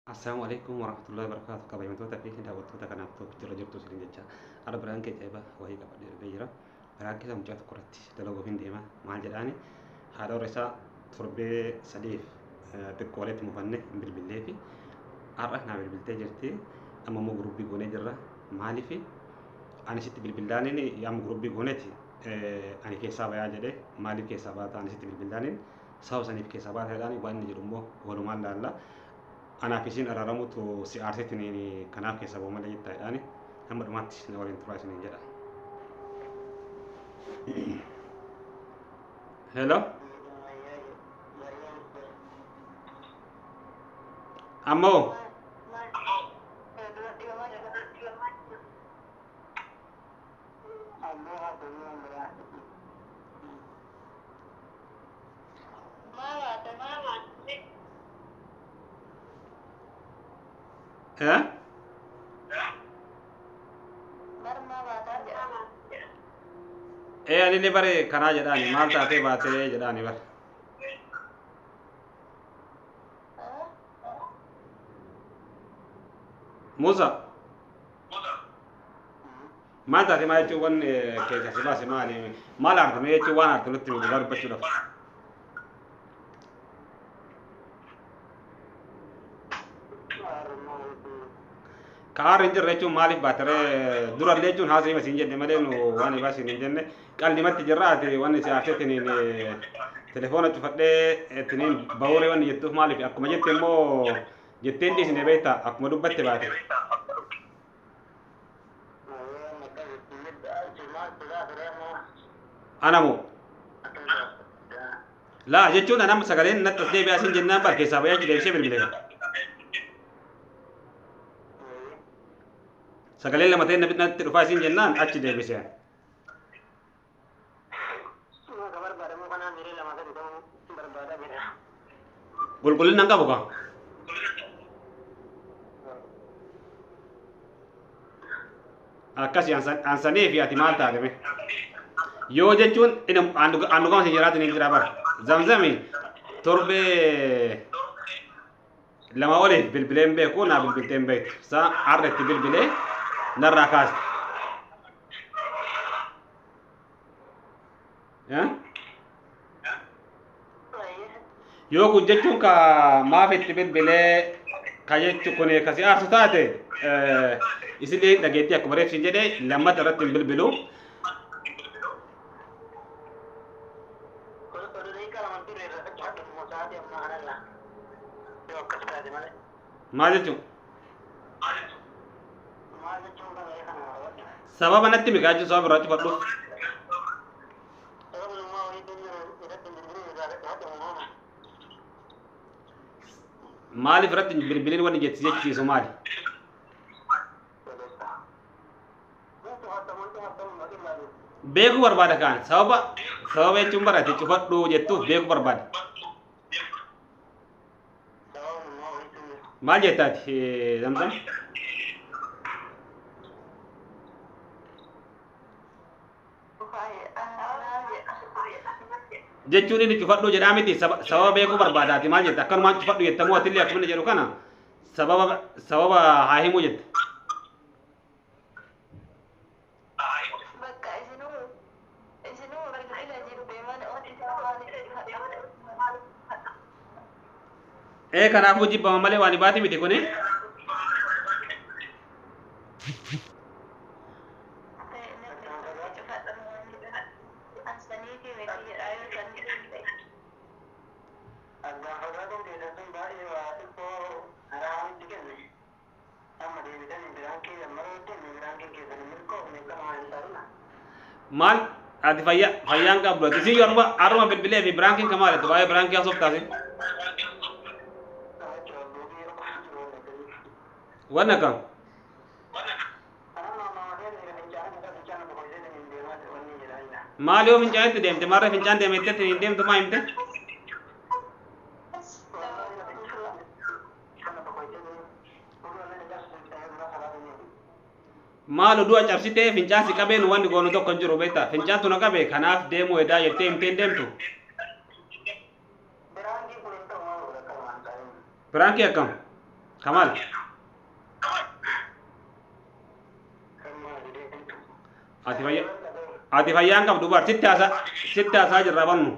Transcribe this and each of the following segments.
Assalamualaikum warahmatullahi wabarakatuh. Kabajamtoota fi daawwattoota kanaaf jira jirtu isin jecha. Har'a biraan kee eeba wayii qabadhee dhufee jira. Biraan keessa mucaa tokko irratti dalaguuf hin deema. Maal jedhaani haadha warra isaa torbee sadiif xiqqoo walitti mufanne hin bilbillee fi har'a naa bilbiltee jirti. Amma immoo gurubbii goonee jirra. Maaliif ani sitti bilbilaaniin yaam gurubbii gooneeti ani keessaa bayaa jedhee maaliif keessaa baata ani sitti bilbilaaniin sababa saniif keessaa baata jedhaani waan inni jedhu immoo walumaan laalla. Anaaf isin araaramutu si aarseetiin kanaaf keessa ba'u malee jettaadhaani hamma dhumaatti na waliin turaa isiniin jedha. Hello. Ammoo eh ani illee bare karaa jedhaani maal taatee baatee jedhaani bare. Musa maal taatee maal jechuun waan keessa si baase maal aartame jechuun waan aarte nutti bilbilaa dubbachuudhaaf. Kaar hin jirre jechuun maaliif baataree durallee jechuun haasa'ii masiin jenne malee nu waan ibaa siin hin jenne qal'imatti jirraati waan si aarseetiin telefoona cufadhee ittiin ba'uuree waan jettuuf maaliif akkuma jette immoo jetteen dhiisne beekta akkuma dubbatte baate. Anamoo laa jechuun anam sagaleen natti as deebi'aa siin jennaan bar keessaa bayyaa deebisee bilbilee. Sagalee lama ta'e natti dhufaa isin jennaan achi deebisee. Qulqullina hin qabu kaa. Akkasii ansanii fi ati maal taateme. Yoo jechuun handugama si jiraatu ni jira bara. Zamzami torbee lama oliif bilbileen beeku naa bilbilteen beektu. Saa har'a itti bilbilee narraa kaasti. Yoo kun jechuun ka maaf itti bilbilee ka jechuun kun kasi aarsu taate isillee dhageettii akkuma reefsin jedhee lammata irratti hin bilbilu. Maal jechuun? Sababa natti miqaa jechuun sababa irraa cufadhuuf. Maaliif irratti bilbiliin wanni jechiisu maali? Beekuu barbaada kaan sababa jechuun barate cufadhuu jettuuf beekuu barbaada. Maal jettaati Zamzam? Jechuun inni cufadhuu jedhaa miti sababa beekuu barbaadaati maal jetta akkanumaan cufadhu jettamoo atillee akkuma inni jedhu kana sababa haa himuu jette. Kanaafuu jibbama malee waan ibaati miti kuni. Maal ati fayyaan qabdu ati si aruma bilbilee fi biraankiin ka maalitu baay'ee biraankii haasoof taase. Waan akkam? Maal yoo fincaanitti deemte marra fincaan deemetti hin deemtu maa himte? Maal oduu cabsitee fincaan si qabeen wanni goonu tokko hin jiru beektaa fincaan tuna qabe kanaaf deemuu edaa jettee himtee hin deemtu. Birankii akkam? Kamal ati fayyaan qabdu bar sitti haasaa jirra bannu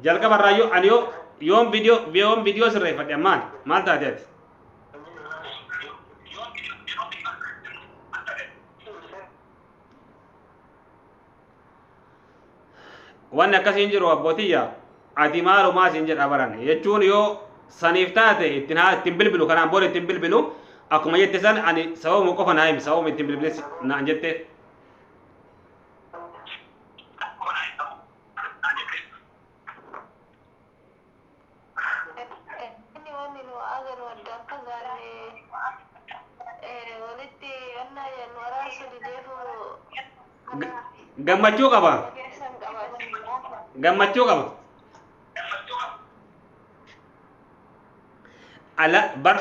jalqabarraa yoo ani yoon viidiyoo sirreeffadhe ammaan maal taate ati wanni akkasiin jiru abbootiyya ati maalumaa siin jedha baran jechuun yoo saniif taate ittiin bilbilu kanaan booda ittiin bilbilu akkuma jette san ani sababuma qofa naa himi sababuma ittiin bilbiles naan jette gammachuu qaba ala bar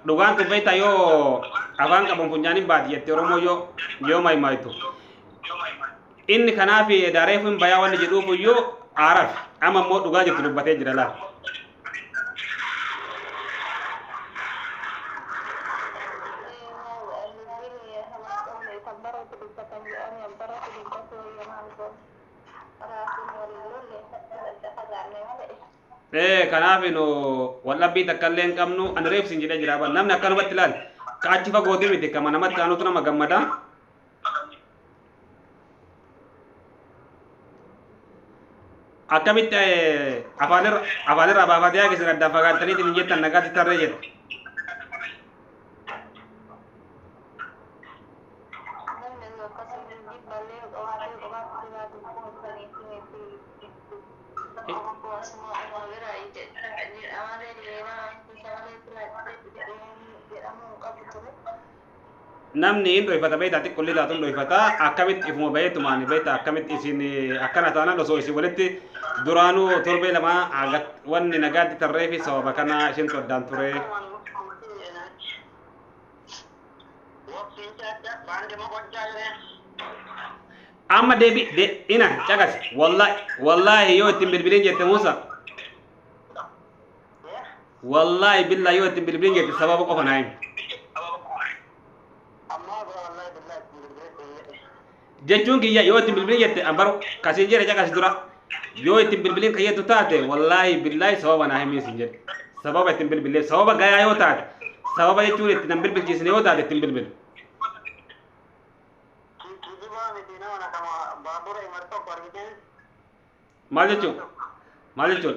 dhugaan tuffeeta yoo afaan qaban funyaaniin baati jette oromoo yoo maayimaayitu inni kanaaf daareef hin bayaa wanni jedhuuf iyyuu aaraf amma immoo dhugaa jirtu dubbatee jira laa kanaaf no wallabbii takkallee hin qabnu ani reef siin jedhee jira namni akkanumatti ilaal ka achi fagootii miti kama namatti aanutu nama gammada akkamitti afaanirraa baafatee haa keessan addaan fagaattaniitiin hin jettan nagaatti tarree jedha namni hin dhoifata beektaa xiqqolli taatuun dhoifata akkamitti ifuma bayeetumaan beektaa akkamitti isin akkana taanaan osoo isin walitti duraanuu torbee lama wanni nagaatti tarree fi sababa kana isin soddaan ture. Amma ina cakas wallahi yoo ittiin bilbiliin jette Musa wallahi billahi yoo ittiin bilbiliin jette sababa qofa naa himi. jechuun kiyya yoo ittiin bilbiliin jette ambaru kasii jedhe caqasi dura yoo ittiin bilbiliin kayyattu taate wallaahi billaahi sababa naa himii sin jedhe sababa ittiin bilbilee sababa gayaa yoo taate sababa jechuun ittiin nan bilbilchiisne yoo taate ittiin bilbil maal jechuun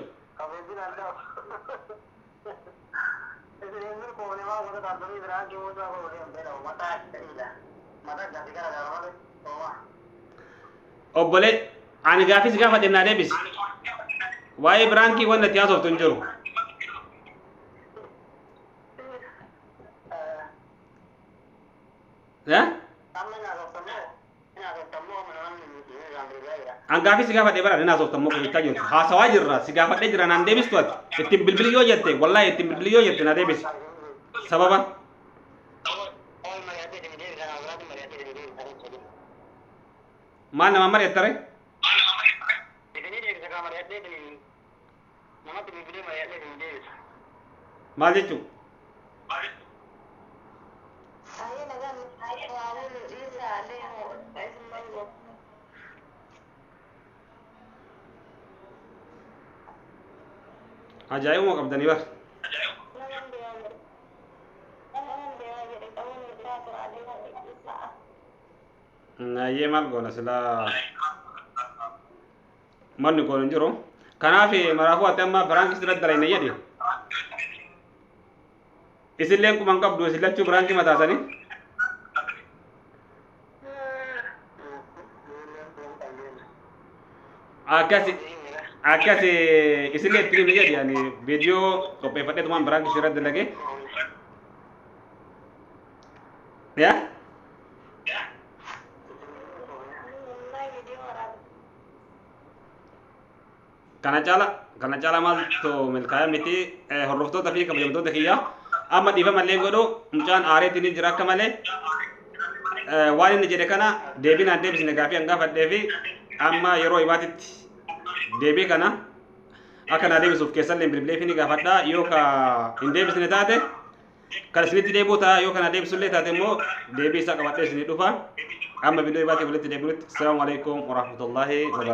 obbole ani gaafis gaafa dhennaa deebis waa'ee biraankii wanta itti haasoftu hin jiru an gaafis gaafa dhee bara nina haasoftammoo kubitaa jirtu haasawaa jirra si gaafadhee jira naan deebistu ati ittiin bilbilii yoo jette wallaahi ittiin bilbilii yoo jette na deebis sababa maal nama mari'attare maal jechuun ajaa'ibuma qabdanii bar nayyee maal goona silaa manni goon hin jiru kanaaf maraafuu ati amma biraankii sirratti dalayna jedhi isilleen quban qabdu isin lachuu biraankii mataasanii akkasi isillee itti himne jedhi ani viidiyoo qopheeffadheetumaan biraankii sirratti dalage yaa kana cala maaltu milkaa'e miti hordoftoota fi kabajamtoota kiyya amma dhiifamallee godhu mucaan aareetiin ni jira akka malee waan inni jedhe kana deebinaan deebisne gaafii hangaafadhee fi amma yeroo ibaatitti deebii kana akka naa deebisuuf keessallee bilbilee fi ni gaafadha yoo ka hin deebisne taate kan isinitti deebuu ta'a yoo kana deebisullee taate immoo deebii isaa qabadhee isinii dhufa amma viidiyoo baatee walitti deebinutti. Assalaamu alaikum warahmatullahi wabarakatuh.